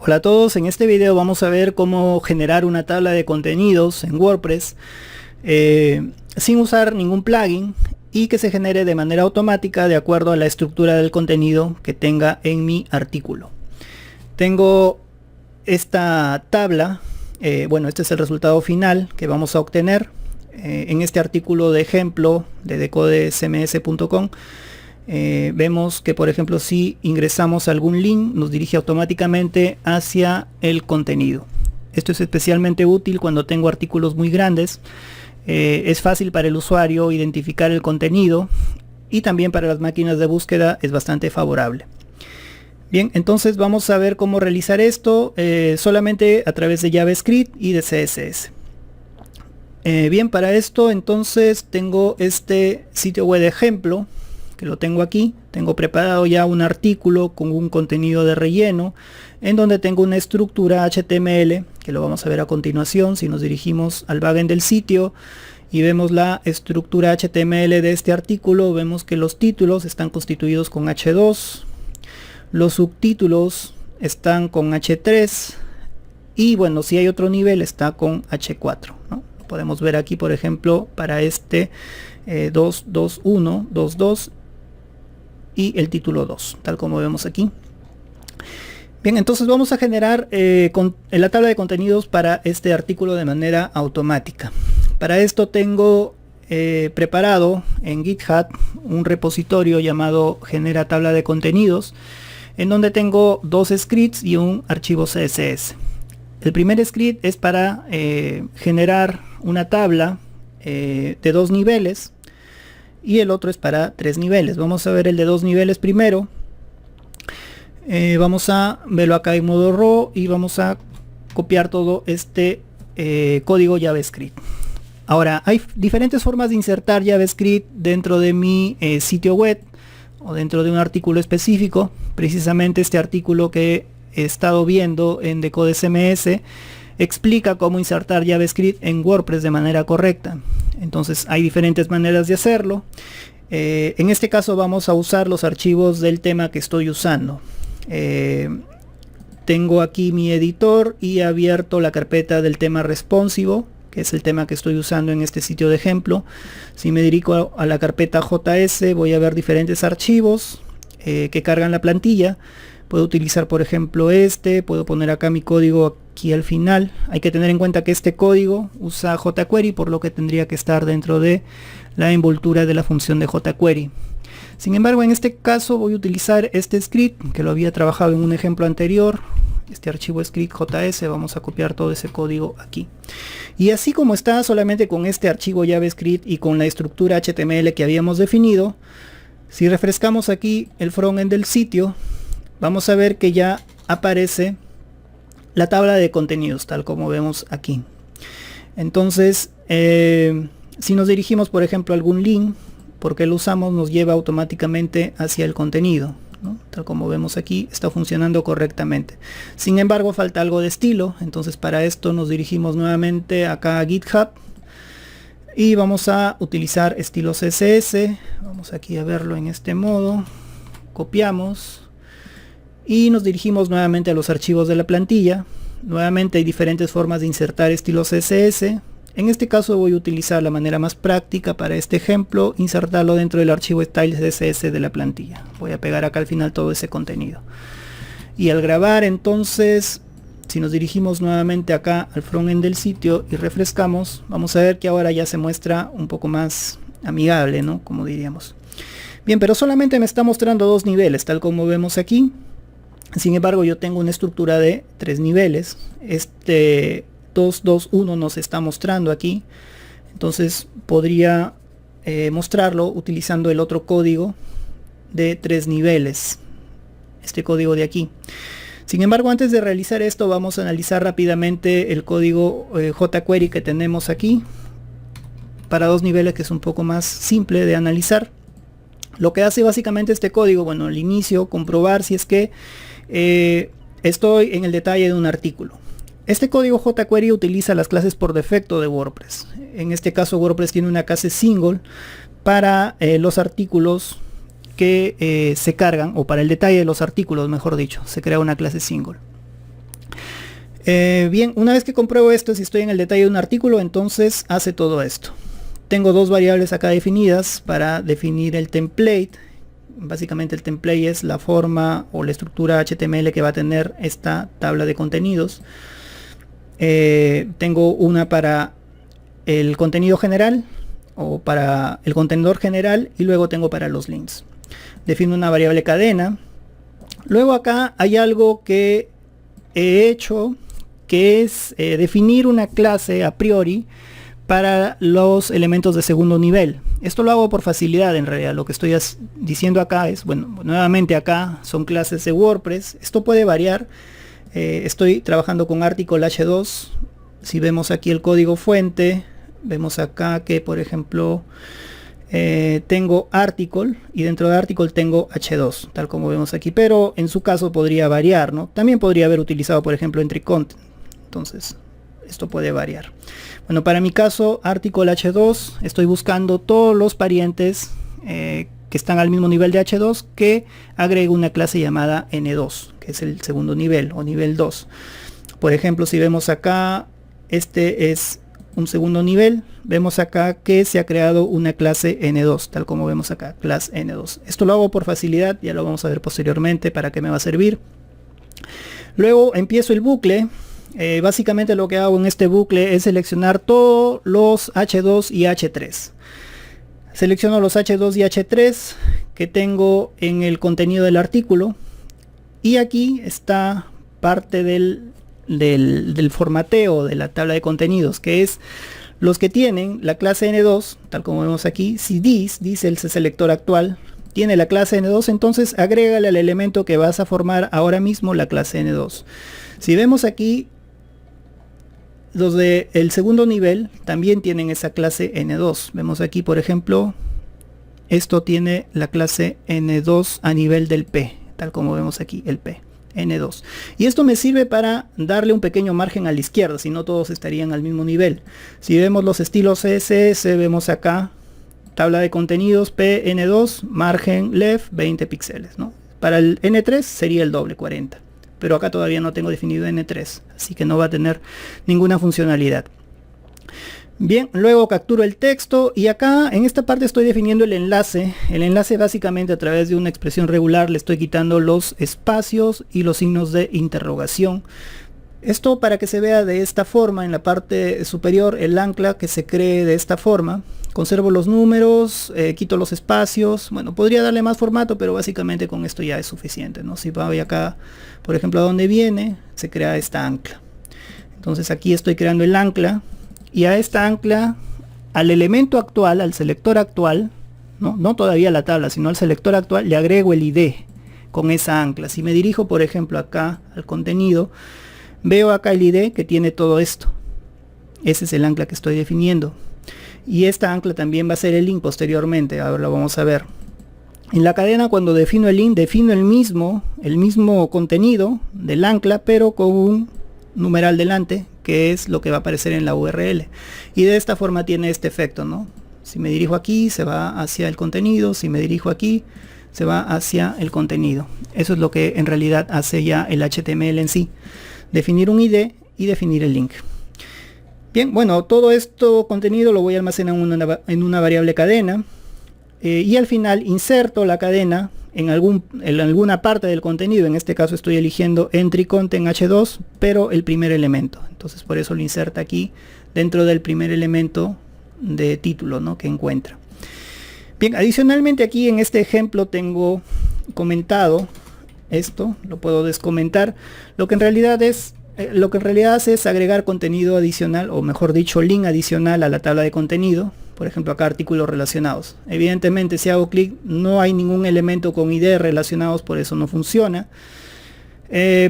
Hola a todos, en este video vamos a ver cómo generar una tabla de contenidos en WordPress sin usar ningún plugin y que se genere de manera automática de acuerdo a la estructura del contenido que tenga en mi artículo. Tengo esta tabla, este es el resultado final que vamos a obtener en este artículo de ejemplo de decodecms.com. Vemos que, por ejemplo, si ingresamos algún link nos dirige automáticamente hacia el contenido. Esto es especialmente útil cuando tengo artículos muy grandes. Es fácil para el usuario identificar el contenido y también para las máquinas de búsqueda es bastante favorable. Bien, entonces vamos a ver cómo realizar esto solamente a través de JavaScript y de CSS. Bien, para esto entonces tengo este sitio web de ejemplo que lo tengo aquí. Tengo preparado ya un artículo con un contenido de relleno en donde tengo una estructura HTML que lo vamos a ver a continuación. Si nos dirigimos al backend del sitio y vemos la estructura HTML de este artículo, vemos que los títulos están constituidos con H2, los subtítulos están con H3 y bueno, si hay otro nivel está con H4, ¿no? Podemos ver aquí, por ejemplo, para este 2.2.1, 2.2 y el título 2, tal como vemos aquí. Bien, entonces vamos a generar la tabla de contenidos para este artículo de manera automática. Para esto tengo preparado en GitHub un repositorio llamado genera tabla de contenidos, en donde tengo dos scripts y un archivo CSS. El primer script es para generar una tabla de 2 niveles y el otro es para 3 niveles. Vamos a ver el de 2 niveles primero. Vamos a verlo acá en modo raw y vamos a copiar todo este código JavaScript. Ahora, hay diferentes formas de insertar JavaScript dentro de mi sitio web o dentro de un artículo específico. Precisamente este artículo que he estado viendo en decodecms explica cómo insertar JavaScript en WordPress de manera correcta. Entonces hay diferentes maneras de hacerlo. En este caso vamos a usar los archivos del tema que estoy usando. Tengo aquí mi editor y he abierto la carpeta del tema responsivo, que es el tema que estoy usando en este sitio de ejemplo. Si me dirijo a la carpeta JS voy a ver diferentes archivos que cargan la plantilla. Puedo utilizar, por ejemplo, puedo poner acá mi código aquí al final. Hay que tener en cuenta que este código usa jQuery, por lo que tendría que estar dentro de la envoltura de la función de jQuery. Sin embargo, en este caso voy a utilizar este script que lo había trabajado en un ejemplo anterior. Este archivo script JS, vamos a copiar todo ese código aquí. Y así como está, solamente con este archivo JavaScript y con la estructura HTML que habíamos definido, si refrescamos aquí el frontend del sitio, vamos a ver que ya aparece la tabla de contenidos, tal como vemos aquí. Entonces, si nos dirigimos, por ejemplo, a algún link, porque lo usamos, nos lleva automáticamente hacia el contenido, ¿no? Tal como vemos aquí, está funcionando correctamente. Sin embargo, falta algo de estilo. Entonces, para esto nos dirigimos nuevamente acá a GitHub y vamos a utilizar estilo CSS. Vamos aquí a verlo en este modo. Copiamos y nos dirigimos nuevamente a los archivos de la plantilla. Nuevamente hay diferentes formas de insertar estilos CSS. En este caso voy a utilizar la manera más práctica para este ejemplo, insertarlo dentro del archivo styles CSS de la plantilla. Voy a pegar acá al final todo ese contenido. Y al grabar, entonces, si nos dirigimos nuevamente acá al frontend del sitio y refrescamos, vamos a ver que ahora ya se muestra un poco más amigable, ¿no? Como diríamos. Bien, pero solamente me está mostrando 2 niveles, tal como vemos aquí. Sin embargo, yo tengo una estructura de 3 niveles. Este 2.2.1 nos está mostrando aquí. Entonces podría mostrarlo utilizando el otro código de 3 niveles. Este código de aquí. Sin embargo, antes de realizar esto, vamos a analizar rápidamente el código jQuery que tenemos aquí. Para 2 niveles, que es un poco más simple de analizar. Lo que hace básicamente este código, bueno, al inicio, comprobar si es que estoy en el detalle de un artículo. Este código jQuery utiliza las clases por defecto de WordPress. En este caso WordPress tiene una clase single para los artículos que se cargan, o para el detalle de los artículos, mejor dicho, se crea una clase single. Bien, una vez que compruebo esto, si estoy en el detalle de un artículo, entonces hace todo esto. Tengo dos variables acá definidas para definir el template. Básicamente el template es la forma o la estructura HTML que va a tener esta tabla de contenidos. Tengo una para el contenido general o para el contenedor general, y luego tengo para los links. Defino una variable cadena. Luego acá hay algo que he hecho, que es definir una clase a priori para los elementos de segundo nivel. Esto lo hago por facilidad. En realidad lo que estoy diciendo acá es, bueno, nuevamente acá son clases de WordPress. Esto puede variar. Estoy trabajando con Article H2. Si vemos aquí el código fuente, vemos acá que, por ejemplo, tengo Article, y dentro de Article tengo H2, tal como vemos aquí, pero en su caso podría variar, ¿no? También podría haber utilizado, por ejemplo, Entry Content. Entonces esto puede variar. Bueno, para mi caso, Article H2, estoy buscando todos los parientes que están al mismo nivel de H2, que agregue una clase llamada N2, que es el segundo nivel o nivel 2. Por ejemplo, si vemos acá, este es un segundo nivel. Vemos acá que se ha creado una clase N2, tal como vemos acá, clase N2. Esto lo hago por facilidad, ya lo vamos a ver posteriormente para qué me va a servir. Luego empiezo el bucle. Básicamente lo que hago en este bucle es seleccionar todos los H2 y H3. Selecciono los H2 y H3 que tengo en el contenido del artículo, y aquí está parte del formateo de la tabla de contenidos, que es los que tienen la clase N2, tal como vemos aquí. Si dice el selector actual, tiene la clase N2, entonces agrégale al elemento que vas a formar ahora mismo la clase N2. Si vemos aquí, los del segundo nivel también tienen esa clase N2. Vemos aquí, por ejemplo, esto tiene la clase N2 a nivel del P, tal como vemos aquí, el P, N2. Y esto me sirve para darle un pequeño margen a la izquierda, si no todos estarían al mismo nivel. Si vemos los estilos CSS, vemos acá, tabla de contenidos, P, N2, margen left, 20 píxeles, ¿no? Para el N3 sería el doble, 40. Pero acá todavía no tengo definido N3, así que no va a tener ninguna funcionalidad. Bien, luego capturo el texto, y acá en esta parte estoy definiendo el enlace. El enlace básicamente a través de una expresión regular le estoy quitando los espacios y los signos de interrogación. Esto para que se vea de esta forma en la parte superior, el ancla que se cree de esta forma. Conservo los números, quito los espacios. Bueno, podría darle más formato, pero básicamente con esto ya es suficiente, ¿no? Si voy acá, por ejemplo, a donde viene, se crea esta ancla. Entonces aquí estoy creando el ancla, y a esta ancla, al elemento actual, al selector actual, no todavía a la tabla, sino al selector actual, le agrego el ID con esa ancla. Si me dirijo, por ejemplo, acá al contenido, veo acá el ID que tiene todo esto. Ese es el ancla que estoy definiendo. Y esta ancla también va a ser el link posteriormente. Ahora lo vamos a ver. En la cadena, cuando defino el link, defino el mismo contenido del ancla, pero con un numeral delante, que es lo que va a aparecer en la URL. Y de esta forma tiene este efecto, ¿no? Si me dirijo aquí, se va hacia el contenido. Si me dirijo aquí, se va hacia el contenido. Eso es lo que en realidad hace ya el HTML en sí. Definir un ID y definir el link. Bien, bueno, todo esto contenido lo voy a almacenar en una variable cadena, y al final inserto la cadena en alguna parte del contenido. En este caso estoy eligiendo Entry Content H2, pero el primer elemento. Entonces por eso lo inserta aquí dentro del primer elemento de título, ¿no?, que encuentra. Bien, adicionalmente aquí en este ejemplo tengo comentado esto, lo puedo descomentar. Lo que en realidad hace es agregar contenido adicional, o mejor dicho, link adicional a la tabla de contenido. Por ejemplo, acá artículos relacionados. Evidentemente, si hago clic, no hay ningún elemento con ID relacionados, por eso no funciona.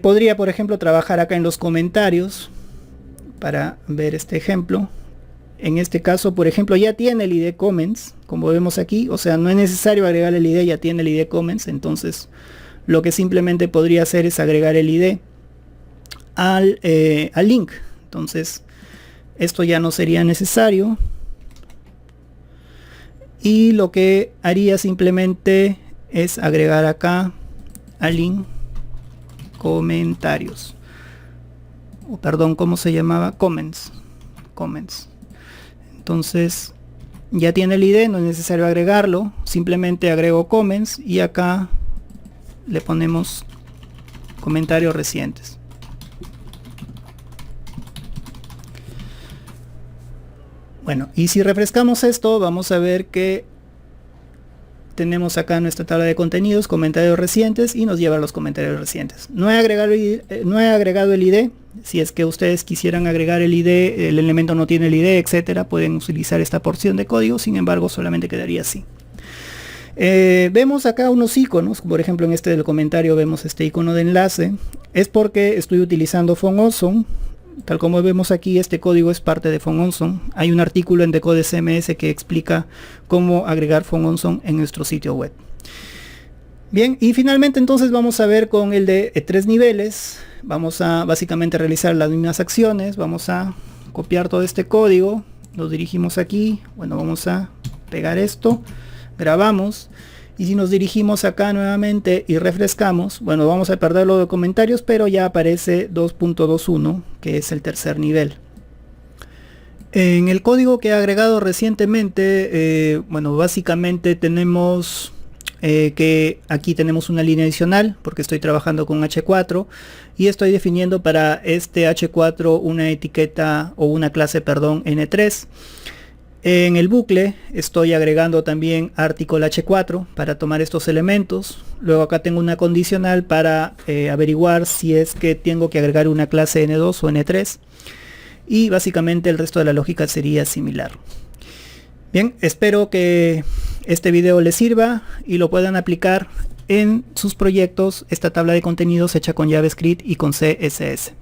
Podría, por ejemplo, trabajar acá en los comentarios para ver este ejemplo. En este caso, por ejemplo, ya tiene el ID comments, como vemos aquí. O sea, no es necesario agregar el ID, ya tiene el ID comments. Entonces, lo que simplemente podría hacer es agregar el ID al link. Entonces esto ya no sería necesario, y lo que haría simplemente es agregar acá al link comentarios. o perdón, ¿cómo se llamaba? Comments. Entonces ya tiene el ID, no es necesario agregarlo, simplemente agrego comments y acá le ponemos comentarios recientes. Bueno, y si refrescamos esto, vamos a ver que tenemos acá nuestra tabla de contenidos, comentarios recientes, y nos lleva a los comentarios recientes. No he agregado el ID. Si es que ustedes quisieran agregar el ID, el elemento no tiene el ID, etcétera, pueden utilizar esta porción de código. Sin embargo, solamente quedaría así. Vemos acá unos iconos, por ejemplo en este del comentario vemos este icono de enlace. Es porque estoy utilizando PhoneAwesome. Tal como vemos aquí, este código es parte de PhoneAwesome. Hay un artículo en Decode CMS que explica cómo agregar PhoneAwesome en nuestro sitio web. Bien, y finalmente entonces vamos a ver con el de 3 niveles. Vamos a básicamente realizar las mismas acciones. Vamos a copiar todo este código, lo dirigimos aquí. Bueno, vamos a pegar esto, grabamos, y si nos dirigimos acá nuevamente y refrescamos, bueno, vamos a perder lo de comentarios, pero ya aparece 2.21, que es el tercer nivel. En el código que he agregado recientemente, bueno, básicamente tenemos que aquí tenemos una línea adicional porque estoy trabajando con H4 y estoy definiendo para este H4 una etiqueta o una clase, perdón, N3. En el bucle estoy agregando también article H4 para tomar estos elementos. Luego acá tengo una condicional para averiguar si es que tengo que agregar una clase N2 o N3. Y básicamente el resto de la lógica sería similar. Bien, espero que este video les sirva y lo puedan aplicar en sus proyectos, esta tabla de contenidos hecha con JavaScript y con CSS.